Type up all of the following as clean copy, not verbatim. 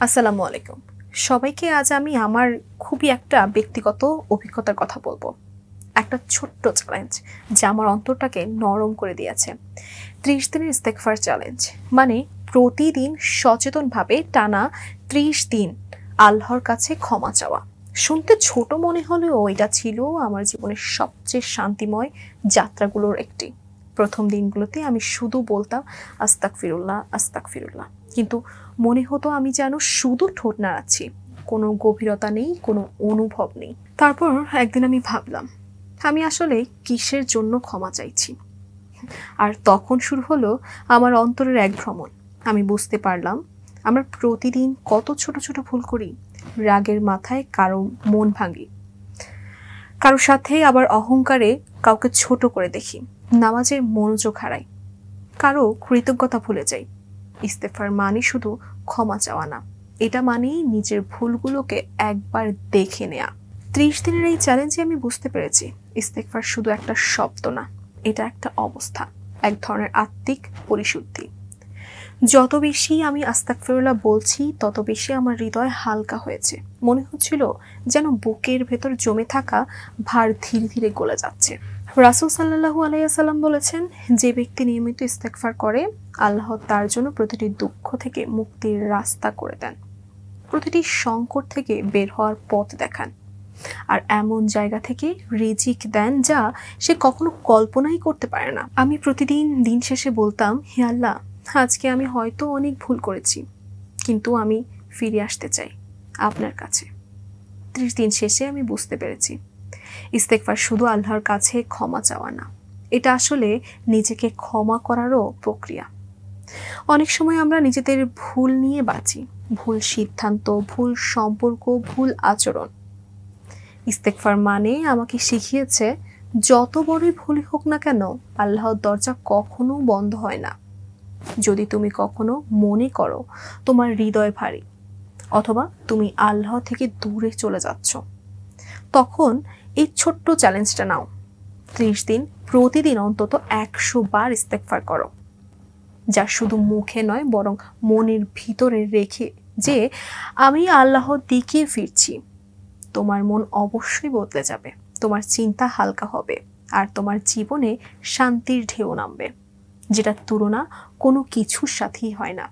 আসসালামু আলাইকুম। সবাইকে আজ আমি আমার খুবই একটা ব্যক্তিগত অভিজ্ঞতার কথা বলবো। একটা ছোট্ট চ্যালেঞ্জ যা আমার অন্তরটাকে নরম করে দিয়েছে। ৩০ দিনের ইস্তেগফার চ্যালেঞ্জ। মানে প্রতিদিন সচেতনভাবে টানা ৩০ দিন আল্লাহর কাছে ক্ষমা চাওয়া। শুনতে ছোট মনে হলেও এটা ছিল আমার জীবনের সবচেয়ে শান্তিময় যাত্রাগুলোর একটি। প্রথম দিনগুলোতে আমি শুধু বলতাম আস্তাগফিরুল্লাহ, আস্তাগফিরুল্লাহ। কিন্তু মনে হতো আমি যেন শুধু ঠোঁট নাড়াচ্ছি। কোনো গভীরতা নেই, কোনো অনুভব নেই। তারপর একদিন আমি ভাবলাম, আমি আসলে কিসের জন্য ক্ষমা চাইছি? আর তখন শুরু হলো আমার অন্তরের এক ভ্রমণ। আমি বুঝতে পারলাম আমরা প্রতিদিন কত ছোট ছোট ভুল করি। রাগের মাথায় কারো মন ভাঙি, কারো সাথে আবার অহংকারে কাউকে ছোট করে দেখি, নামাজে মনোযোগ হারাই, কারো কৃতজ্ঞতা ভুলে যাই। ইস্তেগফার মানে শুধু ক্ষমা চাওয়া না, এটা মানেই নিজের ভুলগুলোকে একবার দেখে নেয়া। ৩০ দিনের এই চ্যালেঞ্জে আমি বুঝতে পেরেছি ইস্তেগফার শুধু একটা শব্দ না, এটা একটা অবস্থা, এক ধরনের আত্মিক পরিশুদ্ধি। যত বেশি আমি আস্তাগফিরুল্লাহ বলছি তত বেশি আমার হৃদয় হালকা হয়েছে। মনে হচ্ছিল যেন বুকের ভেতর জমে থাকা ভার ধীরে ধীরে গলে যাচ্ছে। রাসূল সাল্লাল্লাহু আলাইহি সাল্লাম বলেছেন, যে ব্যক্তি নিয়মিত ইস্তেগফার করে আল্লাহ তার জন্য প্রতিটি দুঃখ থেকে মুক্তির রাস্তা করে দেন, প্রতিটি সংকট থেকে বের হওয়ার পথ দেখান, আর এমন জায়গা থেকে রিজিক দেন যা সে কখনো কল্পনাই করতে পারে না। আমি প্রতিদিন দিন শেষে বলতাম, হে আল্লাহ, আজকে আমি হয়তো অনেক ভুল করেছি, কিন্তু আমি ফিরে আসতে চাই আপনার কাছে। ৩০ দিন শেষে আমি বুঝতে পেরেছি ইস্তেগফার শুধু আল্লাহর কাছে ক্ষমা চাওয়া না, এটা আসলে নিজেকে ক্ষমা করারও প্রক্রিয়া। অনেক সময় আমরা নিজেদের ভুল নিয়ে বাঁচি, ভুল সিদ্ধান্ত, ভুল সম্পর্ক, ভুল আচরণ। ইস্তেগফার মানে আমাকে শিখিয়েছে যত বড়ই ভুলই হোক না কেন, আল্লাহর দরজা কখনো বন্ধ হয় না। যদি তুমি কখনো মনে করো তোমার হৃদয় ভারী, অথবা তুমি আল্লাহ থেকে দূরে চলে যাচ্ছ, তখন এই ছোট্ট চ্যালেঞ্জটা নাও। ৩০ দিন প্রতিদিন অন্তত ১০০ বার ইস্তেগফার করো, যা শুধু মুখে নয় বরং মনের ভিতরে রেখে যে আমি আল্লাহর দিকে ফিরছি। তোমার মন অবশ্যই বদলে যাবে, তোমার চিন্তা হালকা হবে, আর তোমার জীবনে শান্তির ঢেউ নামবে, যেটা তুলনা কোনো কিছুর সাথেই হয় না।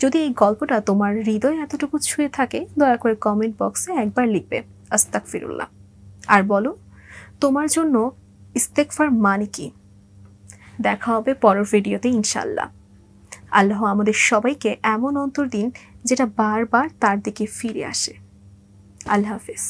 যদি এই গল্পটা তোমার হৃদয় এতটুকু ছুঁয়ে থাকে, দয়া করে কমেন্ট বক্সে একবার লিখবে আস্তাগফিরুল্লাহ, আর বলো তোমার জন্য ইস্তেগফার মানে কি। দেখা হবে পরের ভিডিওতে ইনশাল্লাহ। আল্লাহ আমাদের সবাইকে এমন অন্তর দিন যেটা বারবার তার দিকে ফিরে আসে। আল্লাহ হাফেজ।